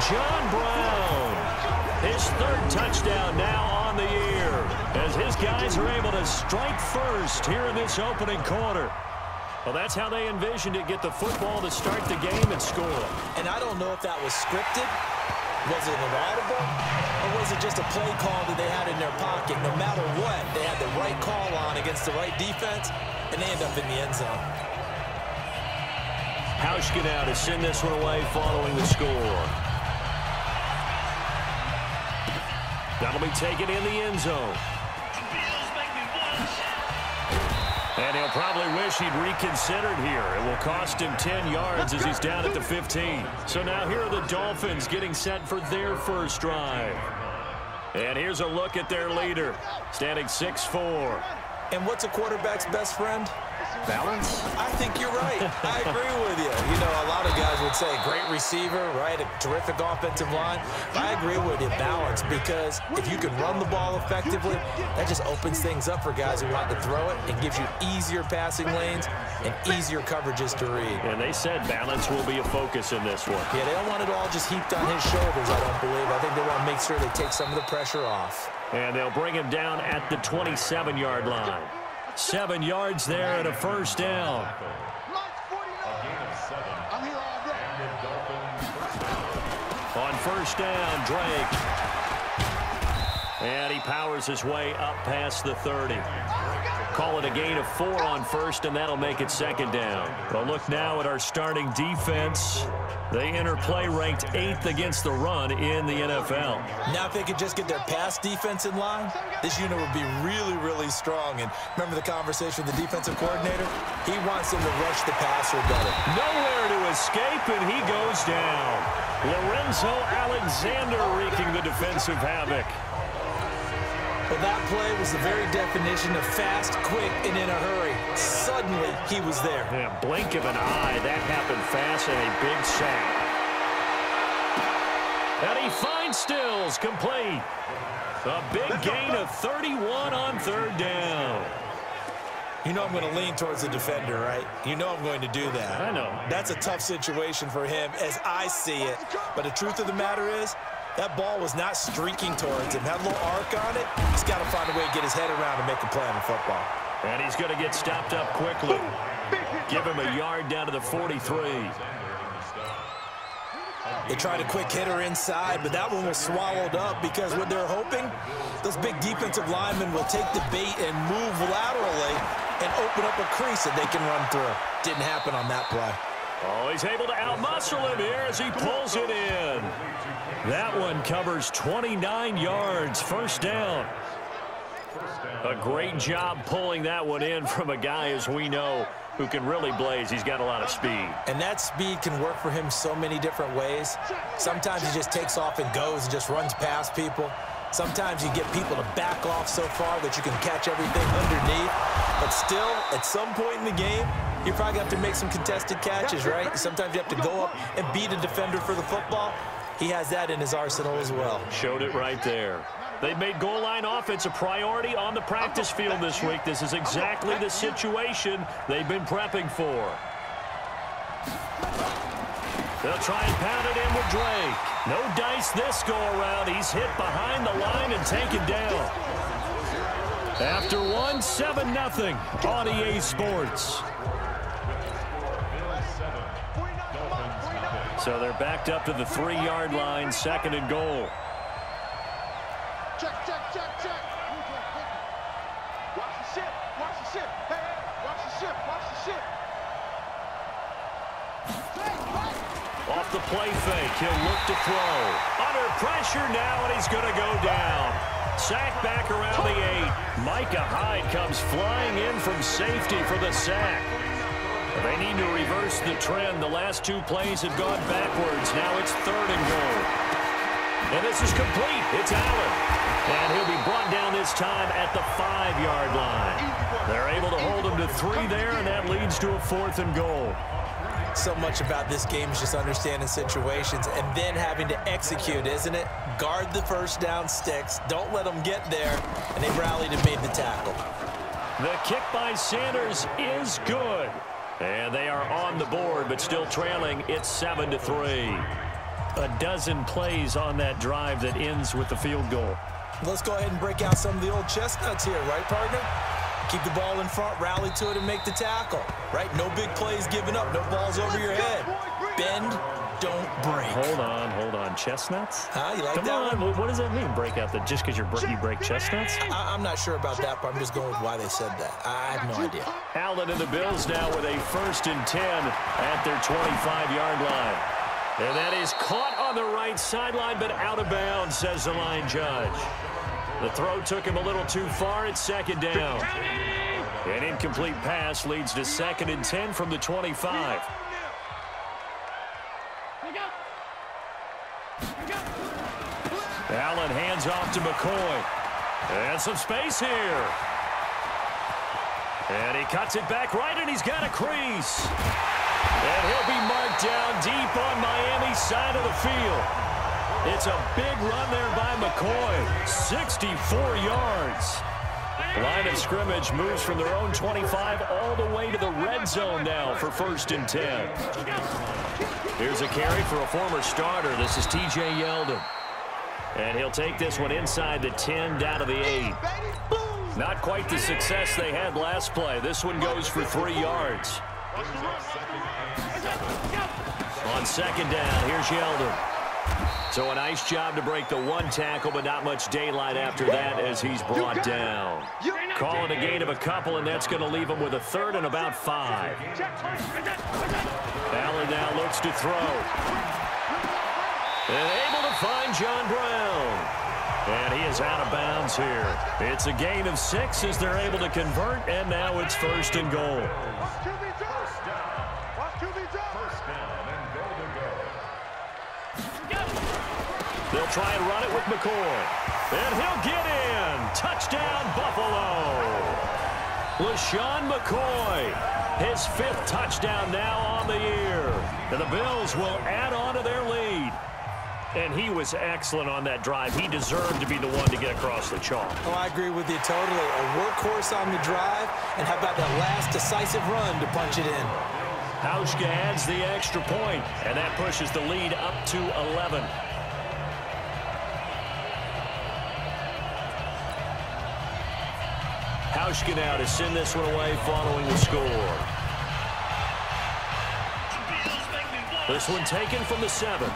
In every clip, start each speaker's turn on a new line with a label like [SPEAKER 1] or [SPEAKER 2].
[SPEAKER 1] John Brown. His third touchdown now on the year, as his guys are able to strike first here in this opening quarter. Well, that's how they envisioned it, get the football to start the game and score.
[SPEAKER 2] And I don't know if that was scripted. Was it an audible? Or was it just a play call that they had in their pocket? No matter what, they had the right call on against the right defense, and they end up in the end zone.
[SPEAKER 1] Hauschka now to send this one away following the score. That'll be taken in the end zone. And he'll probably wish he'd reconsidered here. It will cost him 10 yards as he's down at the 15. So now here are the Dolphins getting set for their first drive. And here's a look at their leader, standing 6'4".
[SPEAKER 2] And what's a quarterback's best friend?
[SPEAKER 1] Balance?
[SPEAKER 2] I think you're right. I agree with you. You know, a lot of guys would say great receiver, right? A terrific offensive line. But I agree with you, balance, because if you can run the ball effectively, that just opens things up for guys who want to throw it and gives you easier passing lanes and easier coverages to read.
[SPEAKER 1] And they said balance will be a focus in this one.
[SPEAKER 2] Yeah, they don't want it all just heaped on his shoulders, I don't believe. I think they want to make sure they take some of the pressure off.
[SPEAKER 1] And they'll bring him down at the 27-yard line. 7 yards there and a first down. On first down, Drake. And he powers his way up past the 30. Call it a gain of 4 on first, and that'll make it second down. Well, look now at our starting defense. They enter play ranked 8th against the run in the NFL.
[SPEAKER 2] Now if they could just get their pass defense in line, this unit would be really, really strong. And remember the conversation with the defensive coordinator? He wants them to rush the passer better.
[SPEAKER 1] Nowhere to escape, and he goes down. Lorenzo Alexander wreaking the defensive havoc.
[SPEAKER 2] Well, that play was the very definition of fast, quick, and in a hurry. Suddenly, he was there.
[SPEAKER 1] Yeah, blink of an eye. That happened fast and a big sack. And he finds Stills complete. A big gain of 31 on third down.
[SPEAKER 2] You know I'm going to lean towards the defender, right? You know I'm going to do that.
[SPEAKER 1] I know.
[SPEAKER 2] That's a tough situation for him as I see it. But the truth of the matter is, that ball was not streaking towards him. Had a little arc on it. He's got to find a way to get his head around and make a play on the football.
[SPEAKER 1] And he's going to get stopped up quickly. Give him a yard down to the 43.
[SPEAKER 2] They tried a quick hitter inside, but that one was swallowed up because what they're hoping, those big defensive linemen will take the bait and move laterally and open up a crease that they can run through. Didn't happen on that play.
[SPEAKER 1] Oh, he's able to outmuscle him here as he pulls it in. That one covers 29 yards, first down. A great job pulling that one in from a guy, as we know, who can really blaze. He's got a lot of speed.
[SPEAKER 2] And that speed can work for him so many different ways. Sometimes he just takes off and goes and just runs past people. Sometimes you get people to back off so far that you can catch everything underneath. But still, at some point in the game, you probably have to make some contested catches, right? Sometimes you have to go up and beat a defender for the football. He has that in his arsenal as well.
[SPEAKER 1] Showed it right there. They've made goal line offense a priority on the practice field this week. This is exactly the situation they've been prepping for. They'll try and pound it in with Drake. No dice this go-around. He's hit behind the line and taken down. After one, 7-0 on EA Sports. So they're backed up to the 3-yard line, second and goal.
[SPEAKER 3] Check. Watch the ship. Hey, watch the ship.
[SPEAKER 1] Off the play fake, he'll look to throw. Under pressure now, and he's going to go down. Sack back around the 8. Micah Hyde comes flying in from safety for the sack. They need to reverse the trend. The last 2 plays have gone backwards. Now it's third and goal. And this is complete. It's Allen. And he'll be brought down this time at the 5-yard line. They're able to hold him to 3 there, and that leads to a 4th and goal.
[SPEAKER 2] So much about this game is just understanding situations and then having to execute, isn't it? Guard the first down sticks. Don't let them get there. And they rallied and made the tackle.
[SPEAKER 1] The kick by Sanders is good. And they are on the board, but still trailing. It's 7-3. a dozen plays on that drive that ends with the field goal.
[SPEAKER 2] Let's go ahead and break out some of the old chestnuts here, right, partner? Keep the ball in front, rally to it, and make the tackle, right? No big plays given up, no balls over your head. Bend, don't break.
[SPEAKER 1] Hold on. Chestnuts?
[SPEAKER 2] Huh? You like
[SPEAKER 1] Come
[SPEAKER 2] that
[SPEAKER 1] on.
[SPEAKER 2] one?
[SPEAKER 1] What does that mean, break out? Just because you break chestnuts?
[SPEAKER 2] I'm not sure about that, but I'm just going with why they said that. I have no idea.
[SPEAKER 1] Allen and the Bills now with a 1st and 10 at their 25-yard line. And that is caught on the right sideline, but out of bounds, says the line judge. The throw took him a little too far. It's 2nd down. An incomplete pass leads to 2nd and 10 from the 25. Allen hands off to McCoy. And some space here. And he cuts it back right, and he's got a crease. And he'll be marked down deep on Miami's side of the field. It's a big run there by McCoy. 64 yards. Line of scrimmage moves from their own 25 all the way to the red zone now for 1st and 10. Here's a carry for a former starter. This is T.J. Yeldon. And he'll take this one inside the 10 down to the 8. Not quite the success they had last play. This one goes for 3 yards. On 2nd down, here's Yeldon. So a nice job to break the 1 tackle, but not much daylight after that as he's brought down. Calling a gain of a couple, and that's going to leave him with a 3rd and about 5. Allen now looks to throw. And able to find John Brown. And he is out of bounds here. It's a gain of 6 as they're able to convert, and now it's 1st and goal. They'll try and run it with McCoy. And he'll get in. Touchdown, Buffalo. LaShawn McCoy, his 5th touchdown now on the year. And the Bills will add on to their lead. And he was excellent on that drive. He deserved to be the one to get across the chalk.
[SPEAKER 2] Oh, I agree with you totally. A workhorse on the drive, and how about that last decisive run to punch it in?
[SPEAKER 1] Hauschka adds the extra point, and that pushes the lead up to 11. Hauschka now to send this one away following the score. This one taken from the 7.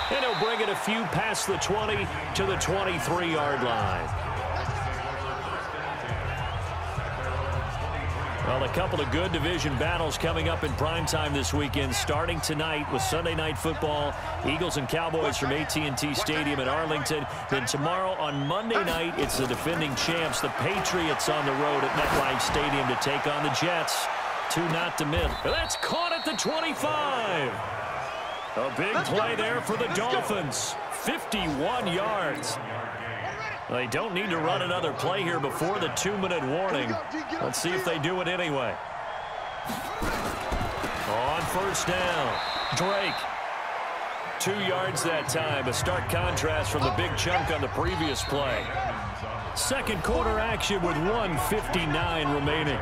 [SPEAKER 1] And he'll bring it a few past the 20 to the 23-yard line. Well, a couple of good division battles coming up in primetime this weekend, starting tonight with Sunday Night Football, Eagles and Cowboys from AT&T Stadium in Arlington. Then tomorrow on Monday night, it's the defending champs, the Patriots, on the road at MetLife Stadium to take on the Jets. 2 not to miss. That's caught at the 25. A big play there for the Dolphins. 51 yards. They don't need to run another play here before the 2-minute warning. Let's see if they do it anyway. On 1st down, Drake. 2 yards that time. A stark contrast from the big chunk on the previous play. 2nd quarter action with 1:59 remaining.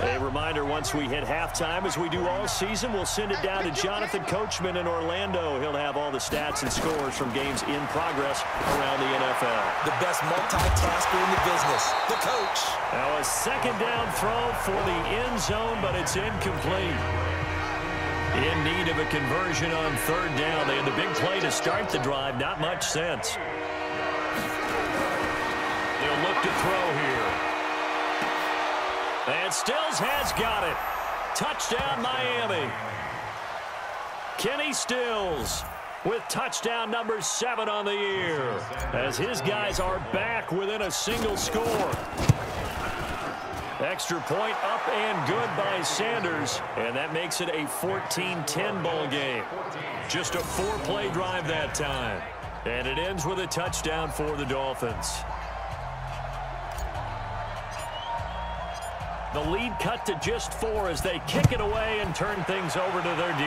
[SPEAKER 1] A reminder, once we hit halftime, as we do all season, we'll send it down to Jonathan Coachman in Orlando. He'll have all the stats and scores from games in progress around the NFL.
[SPEAKER 2] The best multitasker in the business, the coach.
[SPEAKER 1] Now a 2nd down throw for the end zone, but it's incomplete. In need of a conversion on 3rd down. They had the big play to start the drive. Not much sense. They'll look to throw here. And Stills has got it. Touchdown, Miami. Kenny Stills with touchdown number 7 on the year, as his guys are back within a single score. Extra point up and good by Sanders, and that makes it a 14-10 ball game. Just a 4-play drive that time, and it ends with a touchdown for the Dolphins. The lead cut to just 4 as they kick it away and turn things over to their D.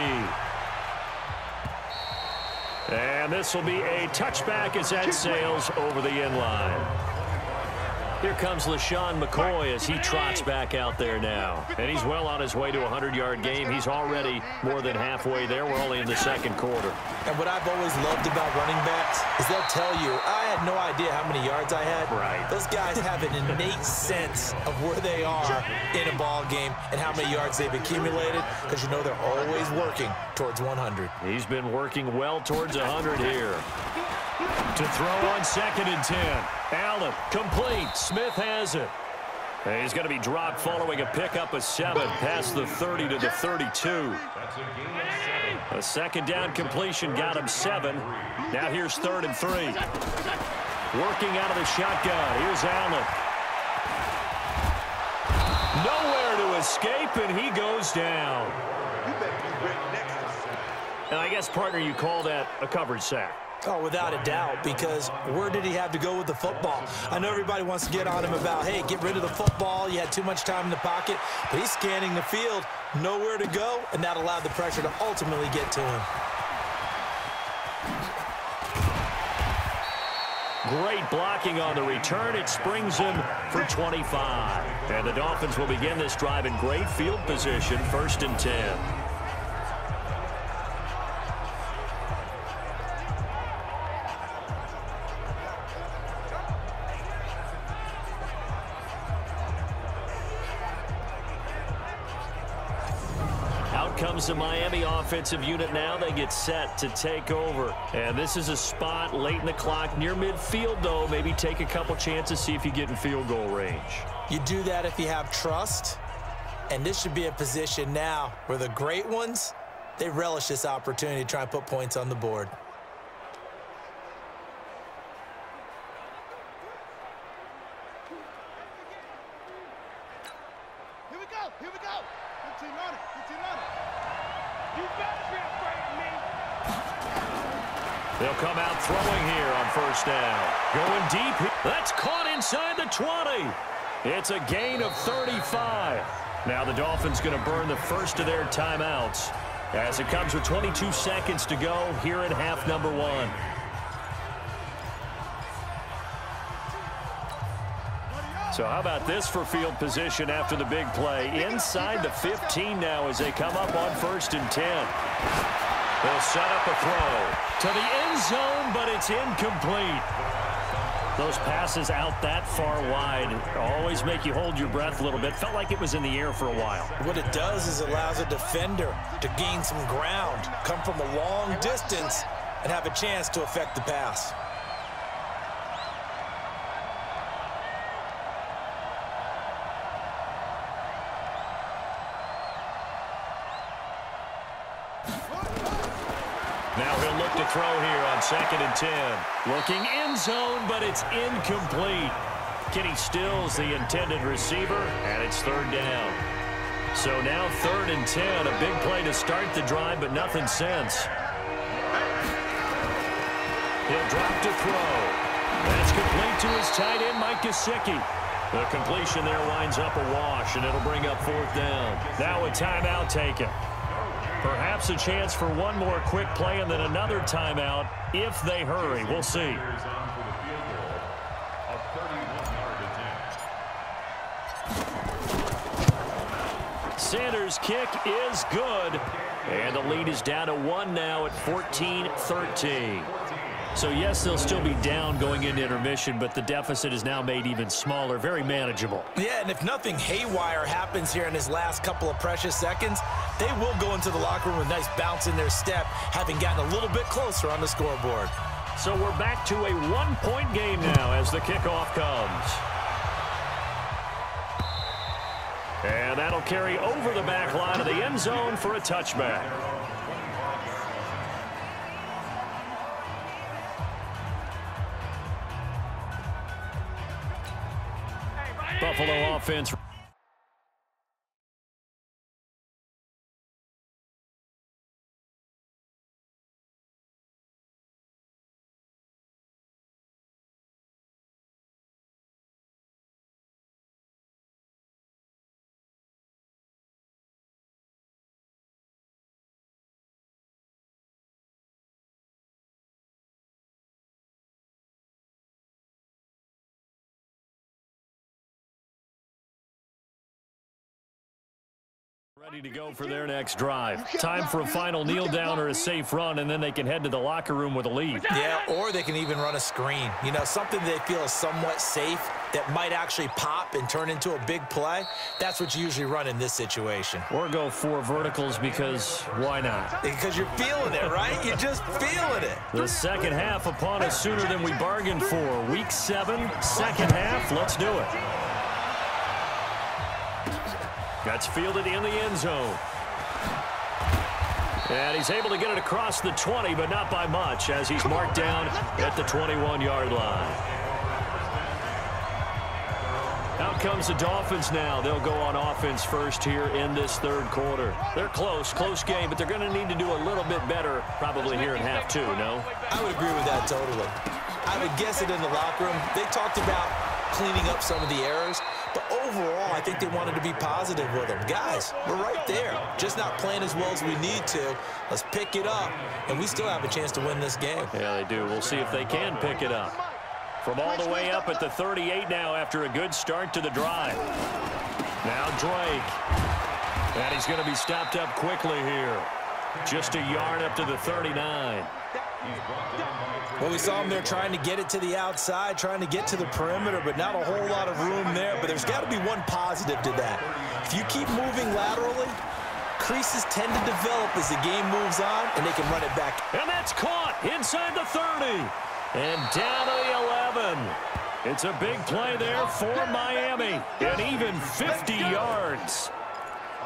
[SPEAKER 1] And this will be a touchback as that sails over the end line. Here comes LaShawn McCoy as he trots back out there now. And he's well on his way to a 100-yard game. He's already more than halfway there. We're only in the second quarter.
[SPEAKER 2] And what I've always loved about running backs is they'll tell you, I had no idea how many yards I had.
[SPEAKER 1] Right.
[SPEAKER 2] Those guys have an innate sense of where they are in a ball game and how many yards they've accumulated, because you know they're always working towards 100.
[SPEAKER 1] He's been working well towards 100 here. To throw on 2nd and 10. Allen, complete. Smith has it. And he's going to be dropped following a pickup of 7 past the 30 to the 32. A second down completion got him 7. Now here's 3rd and 3. Working out of the shotgun. Here's Allen. Nowhere to escape, and he goes down. And I guess, partner, you call that a covered sack.
[SPEAKER 2] Oh, without a doubt, because where did he have to go with the football? I know everybody wants to get on him about, hey, get rid of the football. You had too much time in the pocket. But he's scanning the field, nowhere to go, and that allowed the pressure to ultimately get to him.
[SPEAKER 1] Great blocking on the return. It springs him for 25. And the Dolphins will begin this drive in great field position, 1st and 10. Comes the Miami offensive unit now. They get set to take over. And this is a spot late in the clock near midfield, though. Maybe take a couple chances, see if you get in field goal range.
[SPEAKER 2] You do that if you have trust. And this should be a position now where the great ones, they relish this opportunity to try and put points on the board.
[SPEAKER 3] Here we go. Here we go. 15 on it. 15 on it. You better be afraid of me.
[SPEAKER 1] They'll come out throwing here on 1st down. Going deep. That's caught inside the 20. It's a gain of 35. Now the Dolphins going to burn the first of their timeouts as it comes with 22 seconds to go here in half number 1. So how about this for field position after the big play? Inside the 15 now as they come up on 1st and 10. They'll set up a throw to the end zone, but it's incomplete. Those passes out that far wide always make you hold your breath a little bit. Felt like it was in the air for a while.
[SPEAKER 2] What it does is it allows a defender to gain some ground, come from a long distance, and have a chance to affect the pass.
[SPEAKER 1] Now he'll look to throw here on 2nd and 10. Looking end zone, but it's incomplete. Kenny Stills, the intended receiver, and it's 3rd down. So now 3rd and 10, a big play to start the drive, but nothing since. He'll drop to throw. That's complete to his tight end, Mike Gesicki. The completion there winds up a wash, and it'll bring up 4th down. Now a timeout taken. Perhaps a chance for one more quick play and then another timeout if they hurry. We'll see. Sanders' kick is good. And the lead is down to 1 now at 14-13. So, yes, they'll still be down going into intermission, but the deficit is now made even smaller, very manageable.
[SPEAKER 2] Yeah, and if nothing haywire happens here in his last couple of precious seconds, they will go into the locker room with a nice bounce in their step, having gotten a little bit closer on the scoreboard.
[SPEAKER 1] So we're back to a one-point game now as the kickoff comes. And that'll carry over the back line of the end zone for a touchback. Buffalo offense Ready to go for their next drive. Time for a final kneel down or a safe run, and then they can head to the locker room with a lead.
[SPEAKER 2] Yeah, or they can even run a screen. You know, something they feel is somewhat safe that might actually pop and turn into a big play. That's what you usually run in this situation.
[SPEAKER 1] Or go 4 verticals because why not?
[SPEAKER 2] Because you're feeling it, right? You're just feeling it.
[SPEAKER 1] The second half upon us sooner than we bargained for. Week 7, second half. Let's do it. That's fielded in the end zone. And he's able to get it across the 20, but not by much, as he's marked down at the 21-yard line. Out comes the Dolphins now. They'll go on offense first here in this third quarter. They're close game, but they're going to need to do a little bit better probably here in half 2, no?
[SPEAKER 2] I would agree with that totally. I would guess it in the locker room. They talked about cleaning up some of the errors, but overall, I think they wanted to be positive with them. Guys, we're right there. Just not playing as well as we need to. Let's pick it up, and we still have a chance to win this game.
[SPEAKER 1] Yeah, they do. We'll see if they can pick it up. From all the way up at the 38 now after a good start to the drive. Now Drake. And he's going to be stopped up quickly here. Just a yard up to the 39.
[SPEAKER 2] Well, we saw him there trying to get it to the outside, trying to get to the perimeter, but not a whole lot of room there. But there's got to be one positive to that. If you keep moving laterally, creases tend to develop as the game moves on, and they can run it back.
[SPEAKER 1] And that's caught inside the 30. And down to the 11. It's a big play there for Miami. And even 50 yards.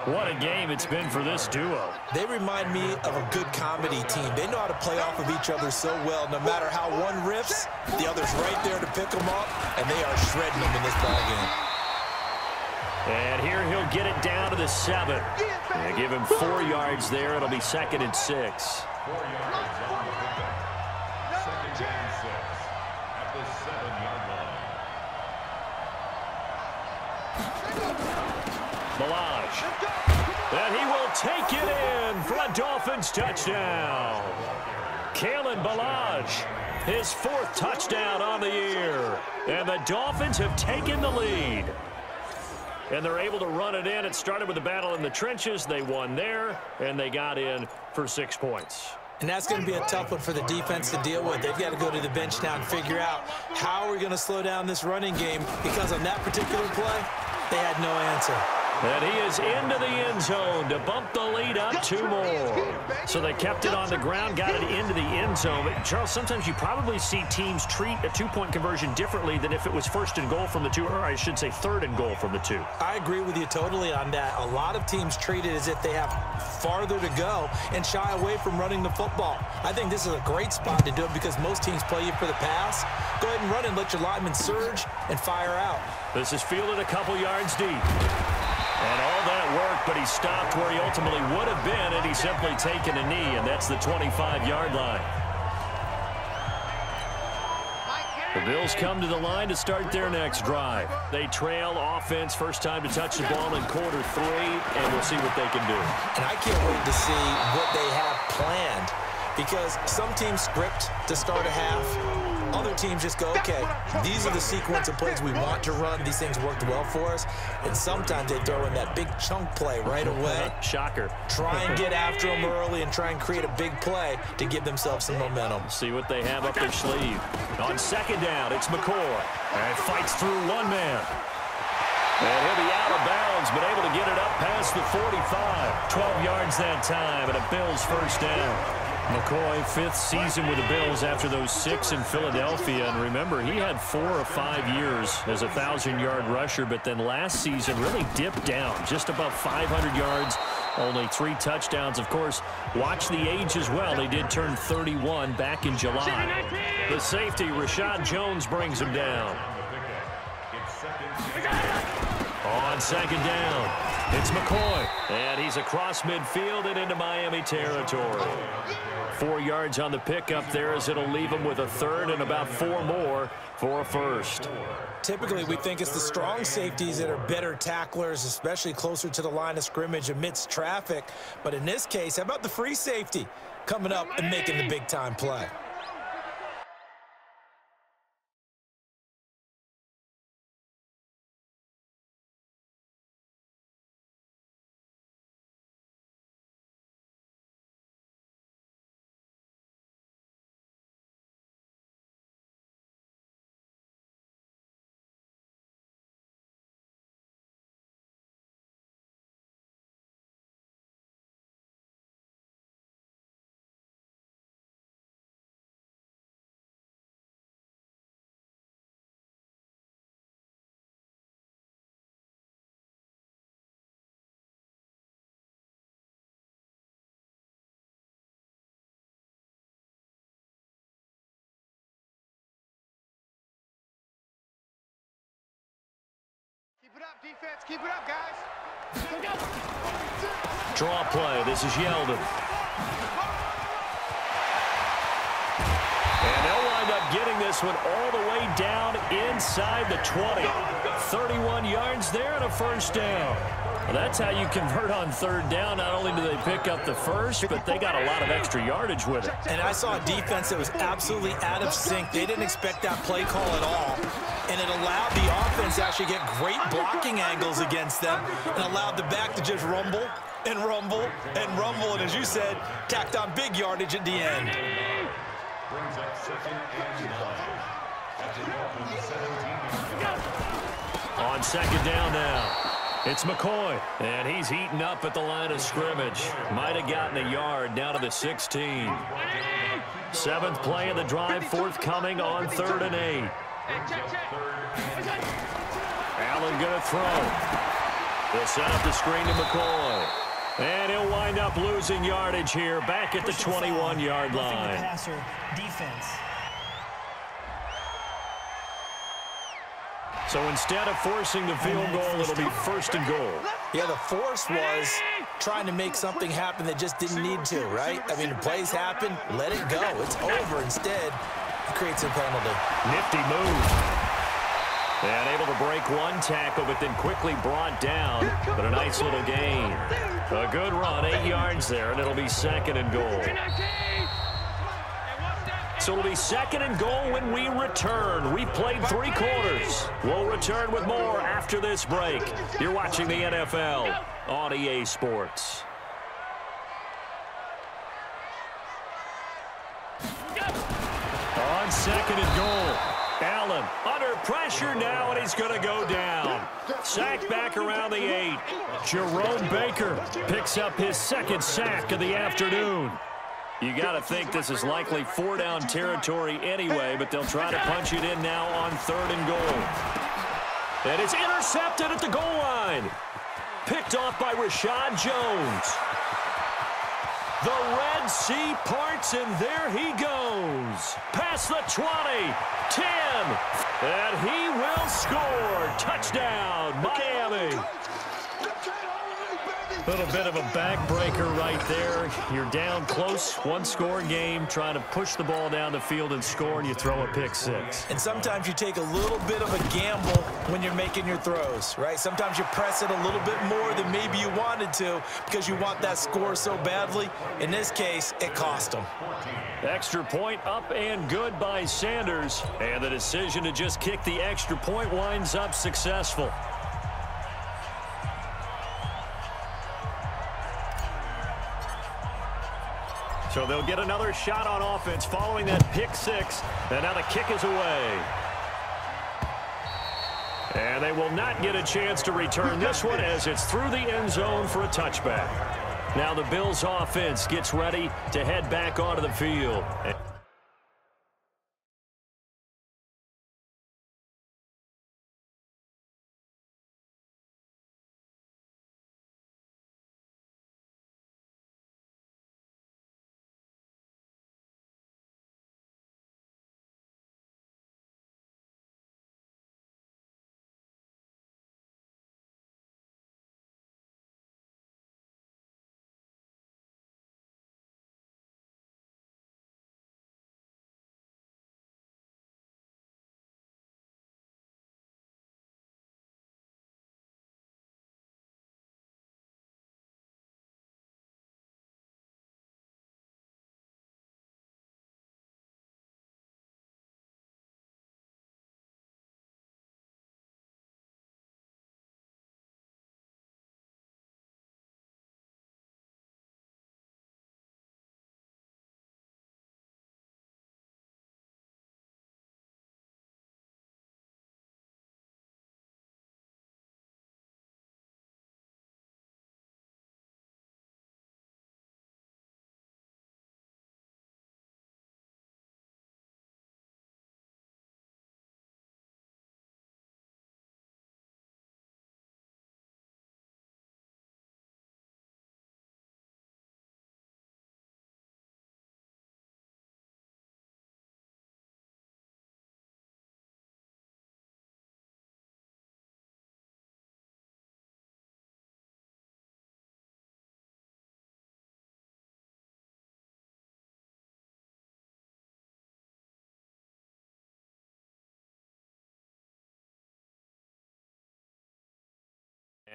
[SPEAKER 1] What a game it's been for this duo.
[SPEAKER 2] They remind me of a good comedy team. They know how to play off of each other so well. No matter how one riffs, the other's right there to pick them up, and they are shredding them in this ballgame.
[SPEAKER 1] And here he'll get it down to the 7. They give him 4 yards there. It'll be 2nd and 6.
[SPEAKER 3] 4 yards on the pickup. 2nd and 6 at the 7-yard line.
[SPEAKER 1] Balaj. And he will take it in for a Dolphins touchdown. Kalen Balaj, his 4th touchdown on the year. And the Dolphins have taken the lead. And they're able to run it in. It started with a battle in the trenches. They won there, and they got in for 6 points.
[SPEAKER 2] And that's going to be a tough one for the defense to deal with. They've got to go to the bench now and figure out how we're going to slow down this running game, because on that particular play, they had no answer.
[SPEAKER 1] And he is into the end zone to bump the lead up 2 more. So they kept it on the ground, got it into the end zone. But Charles, sometimes you probably see teams treat a 2-point conversion differently than if it was 1st and goal from the 2, or I should say 3rd and goal from the 2.
[SPEAKER 2] I agree with you totally on that. A lot of teams treat it as if they have farther to go and shy away from running the football. I think this is a great spot to do it because most teams play you for the pass. Go ahead and run and let your linemen surge and fire out.
[SPEAKER 1] This is fielded a couple yards deep. And all that work, but he stopped where he ultimately would have been, and he's simply taken a knee, and that's the 25-yard line. The Bills come to the line to start their next drive. They trail offense, first time to touch the ball in quarter 3, and we'll see what they can do.
[SPEAKER 2] And I can't wait to see what they have planned, because some teams script to start a half. Other teams just go, okay, these are the sequence of plays we want to run. These things worked well for us. And sometimes they throw in that big chunk play right away.
[SPEAKER 1] Shocker.
[SPEAKER 2] Try and get after them early and try and create a big play to give themselves some momentum.
[SPEAKER 1] See what they have up their sleeve. On 2nd down, it's McCoy. And fights through 1 man. And he'll be out of bounds, but able to get it up past the 45. 12 yards that time, and a Bills first down. McCoy, 5th season with the Bills after those 6 in Philadelphia. And remember, he had 4 or 5 years as a 1,000-yard rusher, but then last season really dipped down, just about 500 yards, only 3 touchdowns. Of course, watch the age as well. They did turn 31 back in July. The safety, Rashad Jones, brings him down. On 2nd down, it's McCoy, and he's across midfield and into Miami territory. 4 yards on the pickup there, as it'll leave him with a 3rd and about 4 more for a 1st.
[SPEAKER 2] Typically, we think it's the strong safeties that are better tacklers, especially closer to the line of scrimmage amidst traffic. But in this case, how about the free safety coming up and making the big-time play?
[SPEAKER 3] up, defense. Keep it up, guys.
[SPEAKER 1] Draw play. This is Yeldon. And they'll wind up getting this one all the way down inside the 20. 31 yards there and a first down. Well, that's how you convert on third down. Not only do they pick up the first, but they got a lot of extra yardage with it.
[SPEAKER 2] And I saw a defense that was absolutely out of sync. They didn't expect that play call at all. And it allowed the offense to actually get great blocking angles against them and allowed the back to just rumble and rumble and rumble. And as you said, tacked on big yardage at the end.
[SPEAKER 4] Brings up 2nd and 9. At the open 17.
[SPEAKER 1] On second down now. It's McCoy, and he's heating up at the line of scrimmage. Might have gotten a yard down to the 16. 7th play of the drive, forthcoming on 3rd and 8. Allen going to throw. They'll set up the screen to McCoy. And he'll wind up losing yardage here back at the 21-yard line.
[SPEAKER 5] Passer defense.
[SPEAKER 1] So instead of forcing the field goal, it'll be 1st and goal.
[SPEAKER 2] Yeah, the force was trying to make something happen that just didn't need to, right? I mean, the plays happen, let it go. It's over. Instead, it creates a penalty.
[SPEAKER 1] Nifty move. And able to break one tackle, but then quickly brought down. But a nice little gain. A good run, 8 yards there, and it'll be 2nd and goal. So it'll be 2nd and goal when we return. We played 3 quarters. We'll return with more after this break. You're watching the NFL on EA Sports. On 2nd and goal. Allen under pressure now, and he's going to go down. Sacked back around the 8. Jerome Baker picks up his 2nd sack of the afternoon. You got to think this is likely 4-down territory anyway, but they'll try to punch it in now on 3rd and goal. And it's intercepted at the goal line. Picked off by Rashad Jones. The Red Sea parts, and there he goes. Past the 20, 10, and he will score. Touchdown, Miami. Little bit of a backbreaker right there. You're down close, 1-score game, trying to push the ball down the field and score, and you throw a pick 6.
[SPEAKER 2] And sometimes you take a little bit of a gamble when you're making your throws, right? Sometimes you press it a little bit more than maybe you wanted to because you want that score so badly. In this case, it cost them.
[SPEAKER 1] Extra point up and good by Sanders. And the decision to just kick the extra point winds up successful. So they'll get another shot on offense following that pick 6. And now the kick is away. And they will not get a chance to return this one as it's through the end zone for a touchback. Now the Bills offense gets ready to head back onto the field.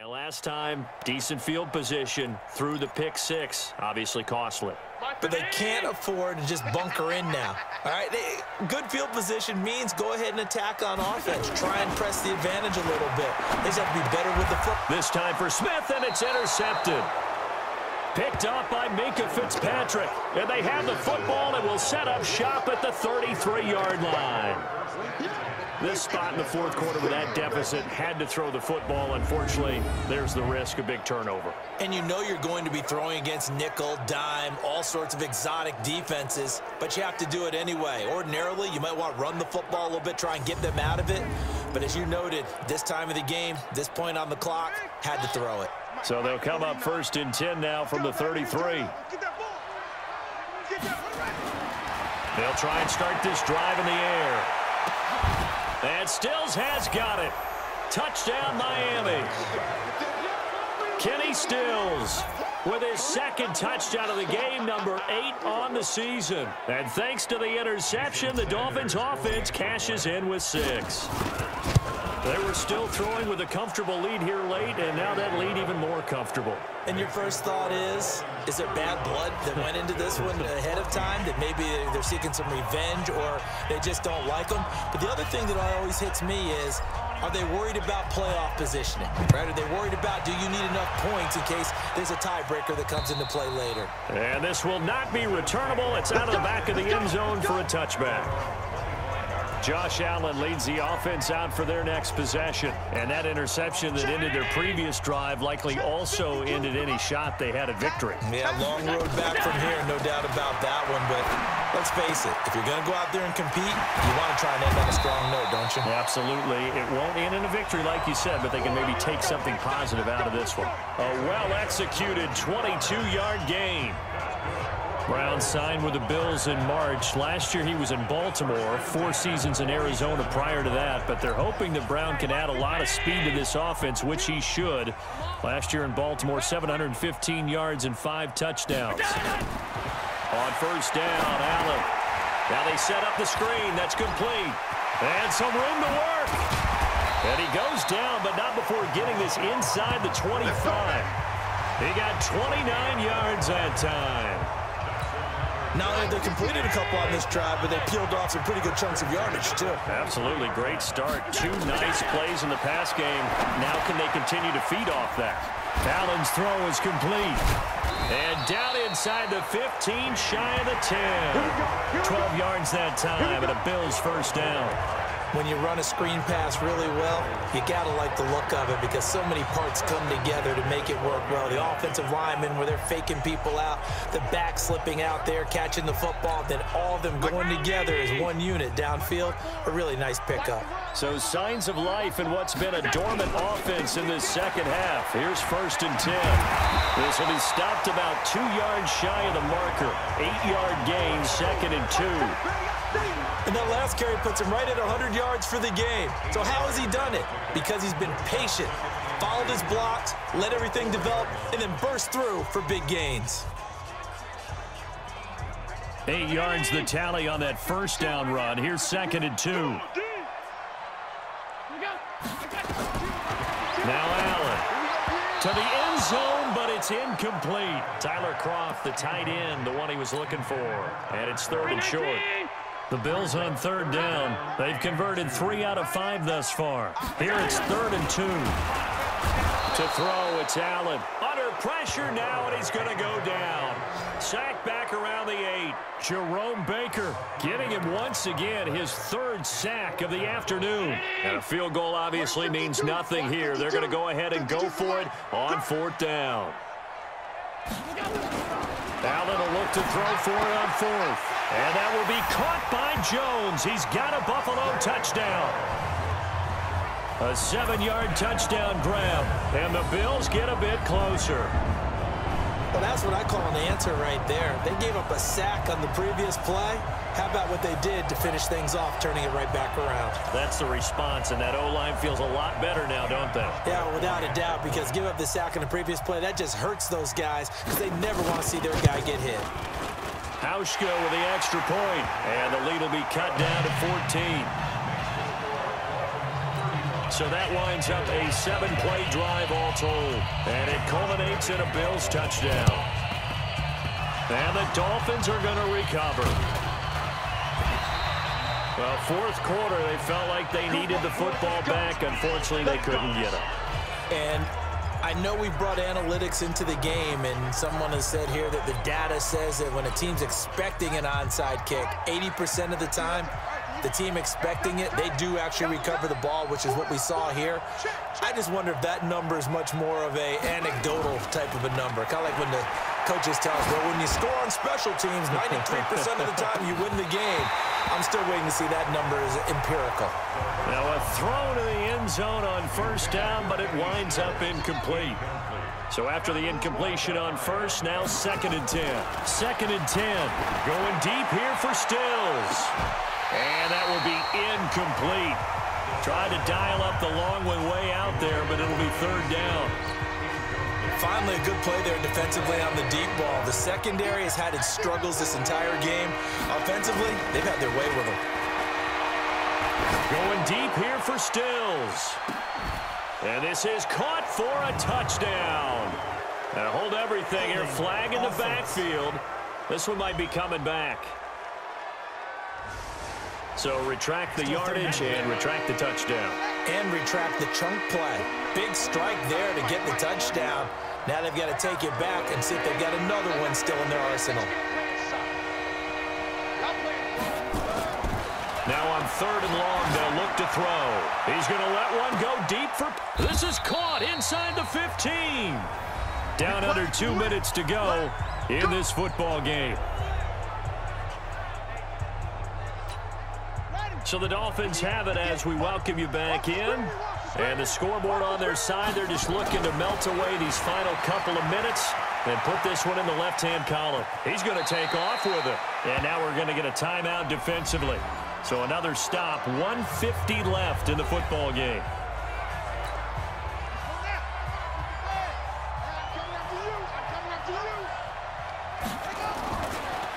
[SPEAKER 1] And last time, decent field position through the pick six. Obviously costly.
[SPEAKER 2] But they can't afford to just bunker in now. All right, good field position means go ahead and attack on offense. Try and press the advantage a little bit. They just have to be better with the foot.
[SPEAKER 1] This time for Smith, and it's intercepted. Picked up by Minkah Fitzpatrick. And they have the football and will set up shop at the 33-yard line. This spot in the fourth quarter with that deficit had to throw the football. Unfortunately, there's the risk of big turnover.
[SPEAKER 2] And you know you're going to be throwing against nickel, dime, all sorts of exotic defenses, but you have to do it anyway. Ordinarily, you might want to run the football a little bit, try and get them out of it. But as you noted, this time of the game, this point on the clock, had to throw it.
[SPEAKER 1] So they'll come up 1st and 10 now from the 33. They'll try and start this drive in the air. And Stills has got it. Touchdown, Miami. Kenny Stills with his second touchdown of the game, number 8 on the season. And thanks to the interception, the Dolphins offense cashes in with 6. They were still throwing with a comfortable lead here late, and now that lead even more comfortable.
[SPEAKER 2] And your first thought is there bad blood that went into this one ahead of time, that maybe they're seeking some revenge or they just don't like them? But the other thing that always hits me is, are they worried about playoff positioning? Right? Are they worried about, do you need enough points in case there's a tiebreaker that comes into play later?
[SPEAKER 1] And this will not be returnable. It's out of the back of the end zone for a touchback. Josh Allen leads the offense out for their next possession. And that interception that ended their previous drive likely also ended any shot they had at victory.
[SPEAKER 2] Yeah, long road back from here, no doubt about that one. But let's face it, if you're going to go out there and compete, you want to try and end on a strong note, don't you?
[SPEAKER 1] Absolutely. It won't end in a victory like you said, but they can maybe take something positive out of this one. A well-executed 22-yard gain. Brown signed with the Bills in March. Last year he was in Baltimore, 4 seasons in Arizona prior to that, but they're hoping that Brown can add a lot of speed to this offense, which he should. Last year in Baltimore, 715 yards and 5 touchdowns. On first down, Allen. Now they set up the screen. That's complete. And some room to work. And he goes down, but not before getting this inside the 25. He got 29 yards that time.
[SPEAKER 2] Not only they completed a couple on this drive, but they peeled off some pretty good chunks of yardage, too.
[SPEAKER 1] Absolutely. Great start. 2 nice plays in the pass game. Now can they continue to feed off that? Allen's throw is complete. And down inside the 15, shy of the 10. 12 yards that time, and a Bills first down.
[SPEAKER 2] When you run a screen pass really well, you got to like the look of it because so many parts come together to make it work well. The offensive linemen, where they're faking people out, the back slipping out there, catching the football, then all of them going together as one unit downfield. A really nice pickup.
[SPEAKER 1] So signs of life in what's been a dormant offense in this second half. Here's 1st and 10. This will be stopped about 2 yards shy of the marker. 8-yard gain, 2nd and 2.
[SPEAKER 2] And that last carry puts him right at 100 yards for the game. So how has he done it? Because he's been patient, followed his blocks, let everything develop, and then burst through for big gains.
[SPEAKER 1] 8 yards the tally on that first down run. Here's 2nd and 2. Now Allen to the end zone, but it's incomplete. Tyler Kroft, the tight end, the one he was looking for. And it's 3rd and short. The Bills on 3rd down. They've converted 3 out of 5 thus far. Here it's 3rd and 2. To throw, it's Allen. Under pressure now, and he's going to go down. Sacked back around the 8. Jerome Baker getting him once again, his 3rd sack of the afternoon. And a field goal obviously means nothing here. They're going to go ahead and go for it on 4th down. Allen will look to throw for it on 4th. And that will be caught by Jones. He's got a Buffalo touchdown. A 7-yard touchdown grab. And the Bills get a bit closer.
[SPEAKER 2] Well, that's what I call an answer right there. They gave up a sack on the previous play. How about what they did to finish things off, turning it right back around?
[SPEAKER 1] That's the response, and that O-line feels a lot better now, don't they?
[SPEAKER 2] Yeah, without a doubt, because give up the sack on the previous play, that just hurts those guys because they never want to see their guy get hit.
[SPEAKER 1] Hauschka with the extra point, and the lead will be cut down to 14. So that winds up a 7-play drive all told. And it culminates in a Bills touchdown. And the Dolphins are going to recover. Well, fourth quarter, they felt like they needed the football back. Unfortunately, they couldn't get it.
[SPEAKER 2] And I know we brought analytics into the game, and someone has said here that the data says that when a team's expecting an onside kick, 80% of the time, the team expecting it, they do actually recover the ball, which is what we saw here. I just wonder if that number is much more of a anecdotal type of a number. Kind of like when the coaches tell us, well, when you score on special teams, 93% of the time you win the game. I'm still waiting to see that number is empirical.
[SPEAKER 1] Now a throw to the end zone on first down, but it winds up incomplete. So after the incompletion on first, now 2nd and 10. 2nd and 10. Going deep here for Stills. And that will be incomplete. Tried to dial up the long one way out there, but it'll be 3rd down.
[SPEAKER 2] Finally, a good play there defensively on the deep ball. The secondary has had its struggles this entire game. Offensively, they've had their way with them.
[SPEAKER 1] Going deep here for Stills. And this is caught for a touchdown. And hold everything here. Flag in the backfield. This one might be coming back. So retract the yardage and retract the touchdown.
[SPEAKER 2] And retract the chunk play. Big strike there to get the touchdown. Now they've got to take it back and see if they've got another one still in their arsenal.
[SPEAKER 1] Now on 3rd and long, they'll look to throw. He's going to let one go deep for... This is caught inside the 15. Down under 2 minutes to go in this football game. So the Dolphins have it as we welcome you back in. And the scoreboard on their side, they're just looking to melt away these final couple of minutes and put this one in the left-hand column. He's going to take off with it. And now we're going to get a timeout defensively. So another stop, 1:50 left in the football game.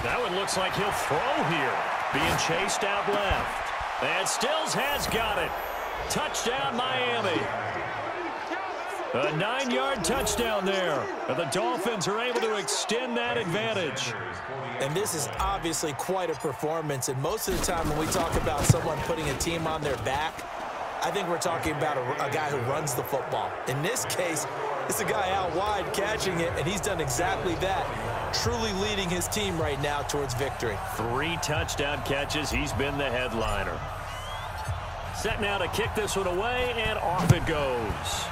[SPEAKER 1] That one looks like he'll throw here. Being chased out left. And Stills has got it. Touchdown, Miami. A 9-yard touchdown there. And the Dolphins are able to extend that advantage.
[SPEAKER 2] And this is obviously quite a performance. And most of the time when we talk about someone putting a team on their back, I think we're talking about a guy who runs the football. In this case, it's a guy out wide catching it, and he's done exactly that, truly leading his team right now towards victory.
[SPEAKER 1] 3 touchdown catches. He's been the headliner. Set now to kick this one away, and off it goes.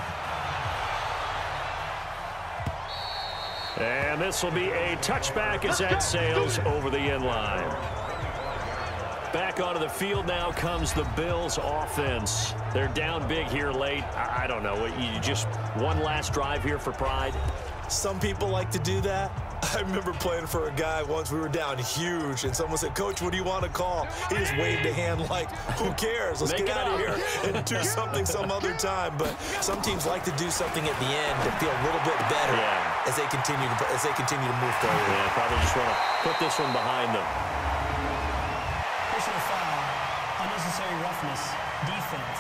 [SPEAKER 1] And this will be a touchback as that sails over the end line. Back onto the field now comes the Bills offense. They're down big here late. I don't know. You just one last drive here for pride?
[SPEAKER 2] Some people like to do that. I remember playing for a guy once. We were down huge, and someone said, "Coach, what do you want to call?" He just waved a hand like, who cares? Let's get out of here and do something some other time. But some teams like to do something at the end to feel a little bit better as they continue to move forward.
[SPEAKER 1] Yeah, probably just want to put this one behind them.
[SPEAKER 5] Personal foul, unnecessary roughness, defense.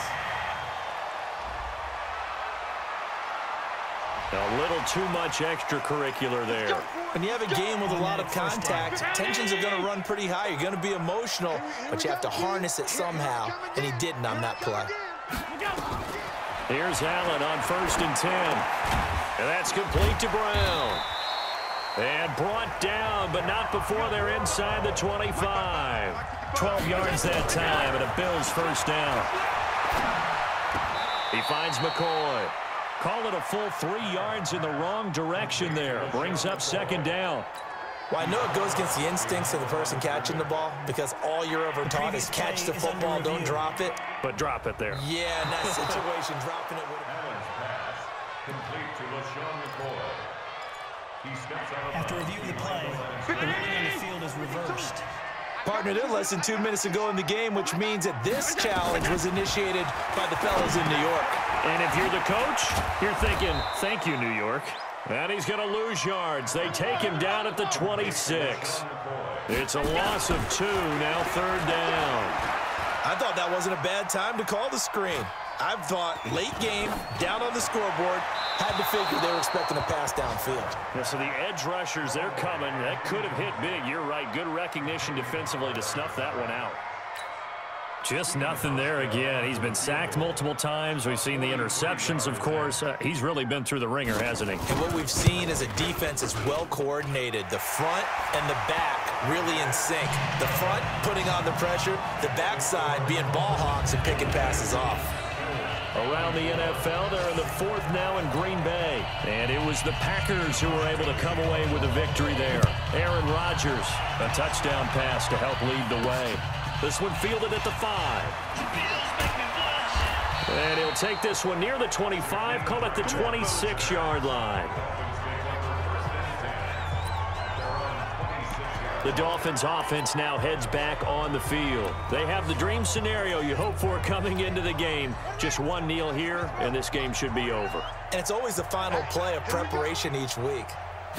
[SPEAKER 1] A little too much extracurricular there.
[SPEAKER 2] When you have a game with a lot of contact, tensions are going to run pretty high. You're going to be emotional, but you have to harness it somehow, and he didn't on that play.
[SPEAKER 1] Here's Allen on 1st and 10. And that's complete to Brown. And brought down, but not before they're inside the 25. 12 yards that time, and a Bills first down. He finds McCoy. Call it a full 3 yards in the wrong direction there. Brings up 2nd down.
[SPEAKER 2] Well, I know it goes against the instincts of the person catching the ball because all you're ever taught is catch the football, don't drop it.
[SPEAKER 1] But drop it there.
[SPEAKER 2] Yeah, in that situation, dropping it would have been.
[SPEAKER 5] After reviewing the play, the ruling on the field is reversed.
[SPEAKER 2] Partner, they're less than 2 minutes to go in the game, which means that this challenge was initiated by the fellas in New York.
[SPEAKER 1] And if you're the coach, you're thinking, thank you, New York. And he's going to lose yards. They take him down at the 26. It's a loss of 2, now 3rd down.
[SPEAKER 2] I thought that wasn't a bad time to call the screen. I thought late game, down on the scoreboard, had to figure they were expecting a pass downfield.
[SPEAKER 1] Yeah, so the edge rushers, they're coming. That could have hit big. You're right. Good recognition defensively to snuff that one out. Just nothing there again. He's been sacked multiple times. We've seen the interceptions, of course. He's really been through the ringer, hasn't he?
[SPEAKER 2] And what we've seen is a defense is well coordinated. The front and the back really in sync. The front putting on the pressure, the backside being ball hawks and picking passes off.
[SPEAKER 1] Around the NFL, they're in the 4th now in Green Bay. And it was the Packers who were able to come away with a victory there. Aaron Rodgers, a touchdown pass to help lead the way. This one fielded at the 5. And he'll take this one near the 25, call it the 26-yard line. The Dolphins offense now heads back on the field. They have the dream scenario you hope for coming into the game. Just one kneel here, and this game should be over.
[SPEAKER 2] And it's always the final play of preparation each week.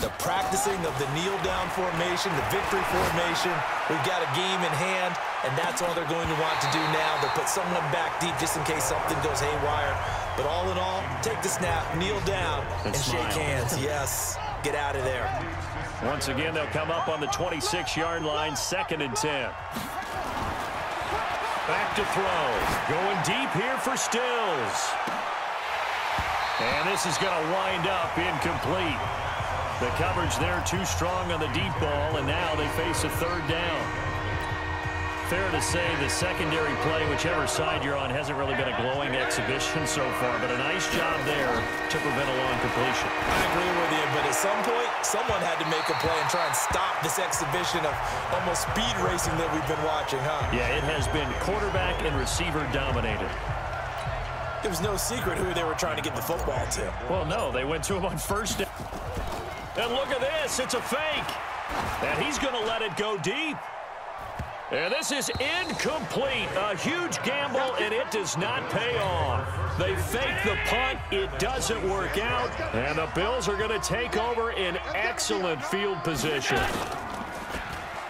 [SPEAKER 2] The practicing of the kneel-down formation, the victory formation. We've got a game in hand, and that's all they're going to want to do now. They'll put someone back deep just in case something goes haywire. But all in all, take the snap, kneel down, and shake hands. Yes, get out of there.
[SPEAKER 1] Once again, they'll come up on the 26-yard line, 2nd and 10. Back to throw. Going deep here for Stills. And this is going to wind up incomplete. The coverage there too strong on the deep ball, and now they face a 3rd down. Fair to say the secondary play, whichever side you're on, hasn't really been a glowing exhibition so far, but a nice job there to prevent a long completion.
[SPEAKER 2] I agree with you, but at some point, someone had to make a play and try and stop this exhibition of almost speed racing that we've been watching, huh?
[SPEAKER 1] Yeah, it has been quarterback and receiver dominated.
[SPEAKER 2] It was no secret who they were trying to get the football to.
[SPEAKER 1] Well, no, they went to him on 1st down. And look at this, it's a fake. And he's going to let it go deep. And this is incomplete. A huge gamble, and it does not pay off. They fake the punt. It doesn't work out. And the Bills are going to take over in excellent field position.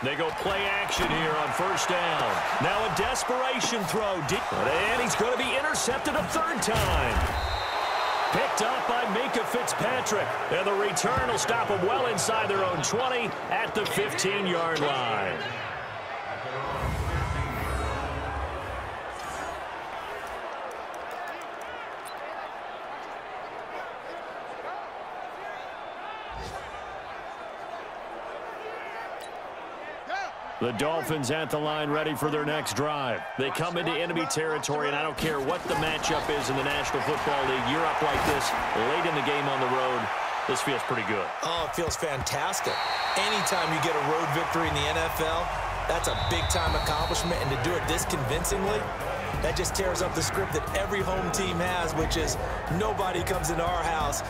[SPEAKER 1] They go play action here on 1st down. Now a desperation throw. And he's going to be intercepted a 3rd time. Picked up by Minka Fitzpatrick. And the return will stop them well inside their own 20 at the 15-yard line. The Dolphins at the line ready for their next drive. They come into enemy territory, and I don't care what the matchup is in the National Football League. You're up like this late in the game on the road. This feels pretty good.
[SPEAKER 2] Oh, it feels fantastic. Anytime you get a road victory in the NFL, that's a big-time accomplishment, and to do it this convincingly, that just tears up the script that every home team has, which is nobody comes into our house